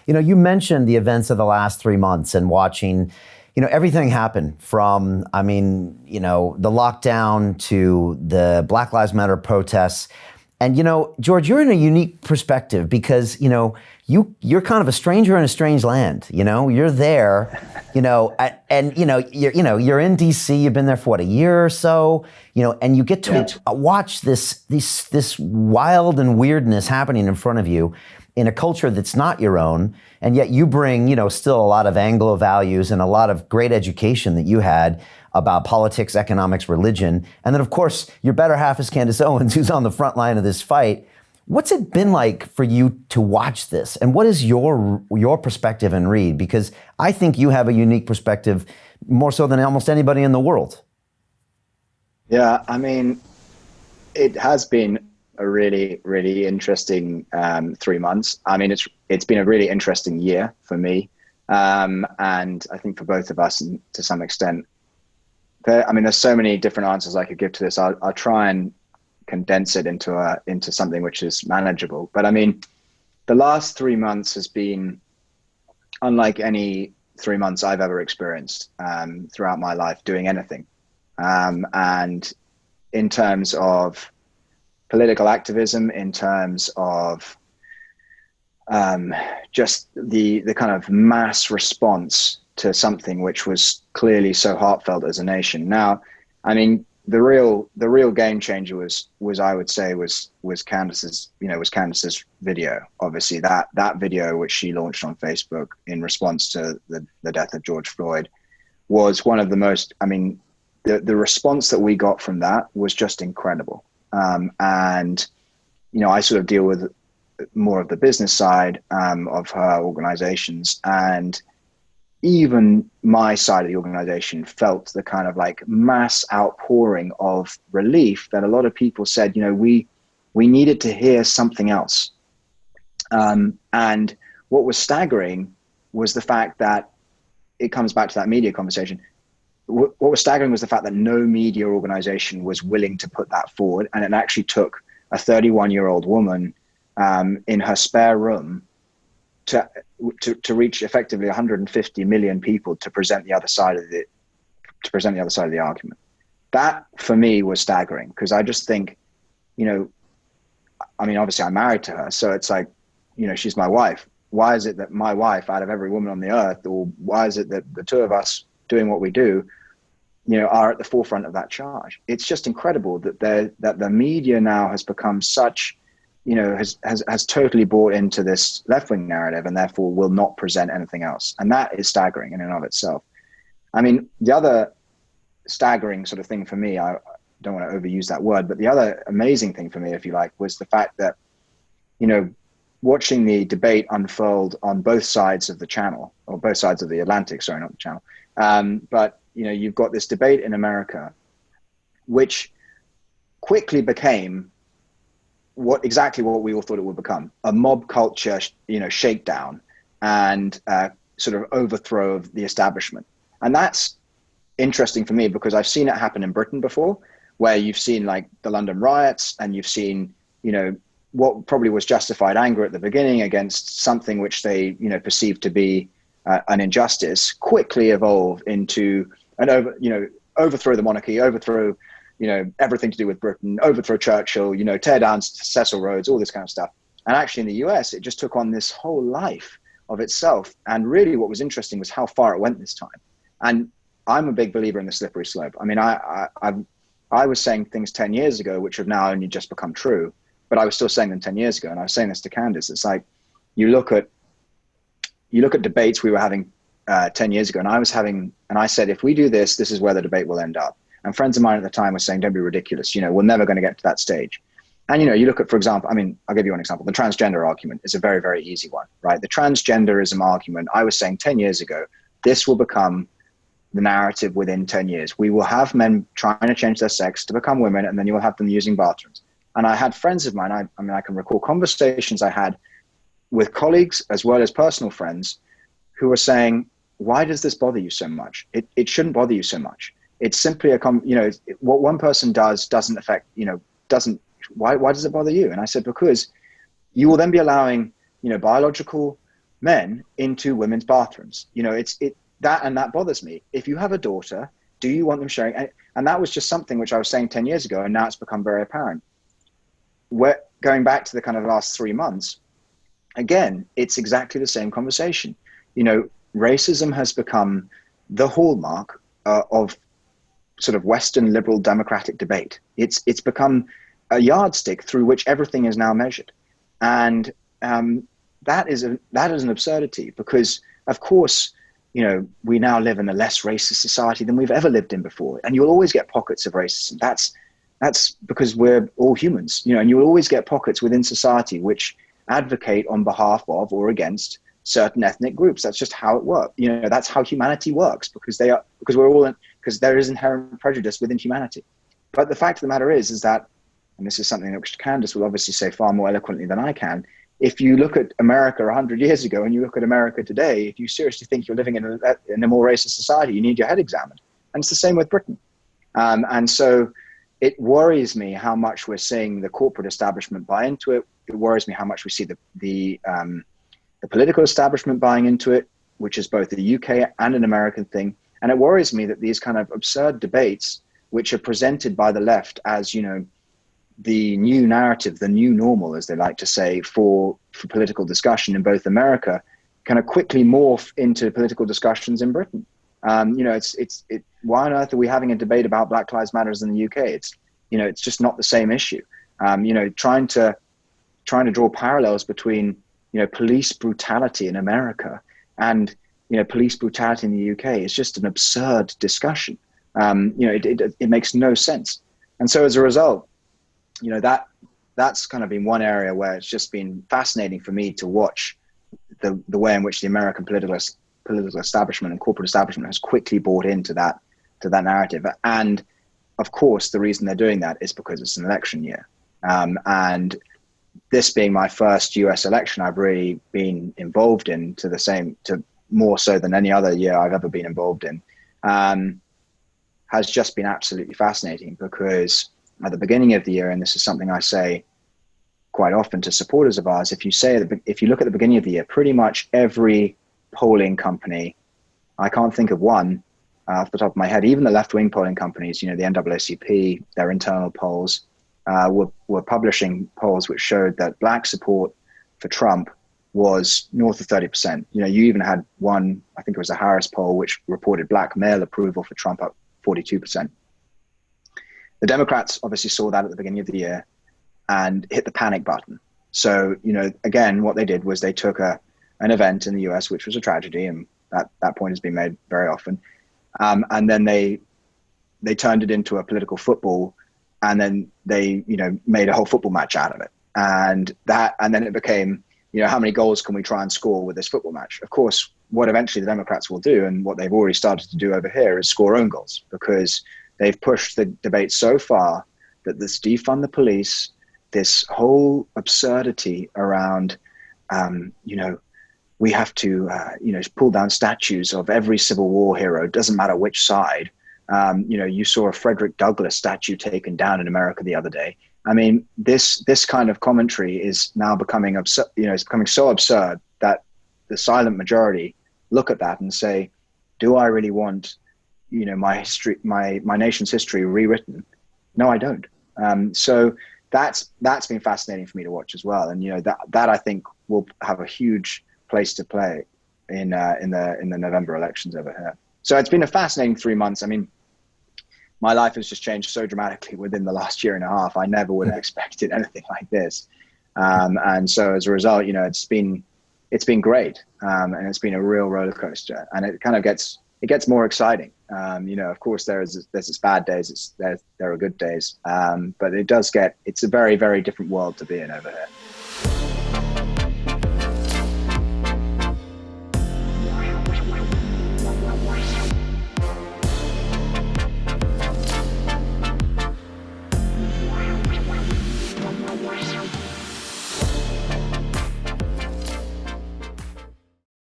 You mentioned the events of the last 3 months and watching, everything happen from, the lockdown to the Black Lives Matter protests. And, George, you're in a unique perspective because, you're kind of a stranger in a strange land. You're there, and you're in DC. You've been there for what, a year or so, and you get to watch this wild and weirdness happening in front of you in a culture that's not your own. And yet you bring, still a lot of Anglo values and a lot of great education that you had about politics, economics, religion. And then, of course, your better half is Candace Owens, who's on the front line of this fight. What's it been like for you to watch this? And what is your perspective and read? Because I think you have a unique perspective, more so than almost anybody in the world. Yeah, it has been a really, really interesting 3 months. It's been a really interesting year for me. And I think for both of us, and to some extent, there's so many different answers I could give to this. I'll try and condense it into something which is manageable. But the last 3 months has been unlike any 3 months I've ever experienced throughout my life doing anything. And in terms of political activism, in terms of just the kind of mass response to something which was clearly so heartfelt as a nation. Now, the real game changer was I would say was Candace's video. Obviously that video which she launched on Facebook in response to the death of George Floyd was one of the most, the response that we got from that was just incredible. And I sort of deal with more of the business side of her organizations, and even my side of the organization felt the kind of like mass outpouring of relief that a lot of people said, we needed to hear something else. And what was staggering was the fact that it comes back to that media conversation. What was staggering was the fact that no media organization was willing to put that forward. And it actually took a 31-year-old woman in her spare room to reach effectively 150 million people to present the other side of the argument. That for me was staggering, because I just think, obviously I'm married to her, so it's like, she's my wife. Why is it that my wife, out of every woman on the earth, or why is it that the two of us doing what we do, are at the forefront of that charge? It's just incredible that the media now has become such, has totally bought into this left-wing narrative, and therefore will not present anything else. And that is staggering in and of itself. The other staggering sort of thing for me, I don't want to overuse that word, but the other amazing thing for me, if you like, was the fact that, watching the debate unfold on both sides of the channel, or both sides of the Atlantic, sorry, not the channel. But, you've got this debate in America, which quickly became exactly what we all thought it would become: a mob culture, shakedown and sort of overthrow of the establishment. And that's interesting for me, because I've seen it happen in Britain before, where you've seen like the London riots, and you've seen, what probably was justified anger at the beginning against something which they, perceived to be an injustice, quickly evolve into overthrow the monarchy, overthrow everything to do with Britain, overthrow Churchill, tear down Cecil Rhodes, all this kind of stuff. And actually in the US, it just took on this whole life of itself. And really what was interesting was how far it went this time. And I'm a big believer in the slippery slope. I was saying things 10 years ago, which have now only just become true, but I was still saying them 10 years ago. And I was saying this to Candace. It's like, you look at debates we were having 10 years ago, and I said, if we do this, this is where the debate will end up. And friends of mine at the time were saying, don't be ridiculous. We're never going to get to that stage. And, you look at, for example, I'll give you one example. The transgender argument is a very, very easy one, right? The transgenderism argument, I was saying 10 years ago, this will become the narrative within 10 years. We will have men trying to change their sex to become women, and then you will have them using bathrooms. And I had friends of mine, I can recall conversations I had with colleagues as well as personal friends who were saying, why does this bother you so much? It shouldn't bother you so much. It's simply what one person does doesn't affect, why does it bother you? And I said, because you will then be allowing, biological men into women's bathrooms. That bothers me. If you have a daughter, do you want them sharing? And that was just something which I was saying 10 years ago, and now it's become very apparent. Going back to the kind of last 3 months, again, it's exactly the same conversation. Racism has become the hallmark of sort of Western liberal democratic debate. It's become a yardstick through which everything is now measured. And that is an absurdity, because, of course, we now live in a less racist society than we've ever lived in before. And you'll always get pockets of racism. That's because we're all humans, and you'll always get pockets within society which advocate on behalf of or against certain ethnic groups. That's just how it works. That's how humanity works, because there is inherent prejudice within humanity. But the fact of the matter is that, and this is something that Candace will obviously say far more eloquently than I can, if you look at America 100 years ago and you look at America today, if you seriously think you're living in a more racist society, you need your head examined. And it's the same with Britain. And so it worries me how much we're seeing the corporate establishment buy into it. It worries me how much we see the political establishment buying into it, which is both a UK and an American thing. And it worries me that these kind of absurd debates, which are presented by the left as, the new narrative, the new normal, as they like to say, for political discussion in both America, kind of quickly morph into political discussions in Britain. Why on earth are we having a debate about Black Lives Matter in the UK? It's just not the same issue. Trying to draw parallels between, police brutality in America and, police brutality in the UK is just an absurd discussion. It makes no sense. And so as a result, that's kind of been one area where it's just been fascinating for me to watch the way in which the American political establishment and corporate establishment has quickly bought into that narrative. And of course, the reason they're doing that is because it's an election year. And this being my first US election, I've really been involved in to more so than any other year I've ever been involved in, has just been absolutely fascinating, because at the beginning of the year, and this is something I say quite often to supporters of ours, if you look at the beginning of the year, pretty much every polling company, I can't think of one off the top of my head, even the left-wing polling companies, the NAACP, their internal polls, were publishing polls which showed that Black support for Trump was north of 30%. You even had one, I think it was a Harris poll, which reported Black male approval for Trump up 42%. The Democrats obviously saw that at the beginning of the year and hit the panic button. So, again, what they did was they took an event in the US, which was a tragedy, and that point has been made very often. And then they turned it into a political football, and then they, made a whole football match out of it. And then it became, how many goals can we try and score with this football match? Of course, what eventually the Democrats will do, and what they've already started to do over here, is score own goals, because they've pushed the debate so far that this defund the police, this whole absurdity around, we have to, pull down statues of every Civil War hero, doesn't matter which side. You saw a Frederick Douglass statue taken down in America the other day. I mean, this kind of commentary is now becoming absurd. It's becoming so absurd that the silent majority look at that and say, do I really want my history, my nation's history rewritten? No, I don't. So that's been fascinating for me to watch as well. And that I think will have a huge place to play in the November elections over here. So it's been a fascinating 3 months. I mean, my life has just changed so dramatically within the last year and a half. I never would have expected anything like this. And so as a result, it's been great. And it's been a real roller coaster, and it kind of gets more exciting. Of course there's its bad days, there are good days. But it's a very, very different world to be in over here.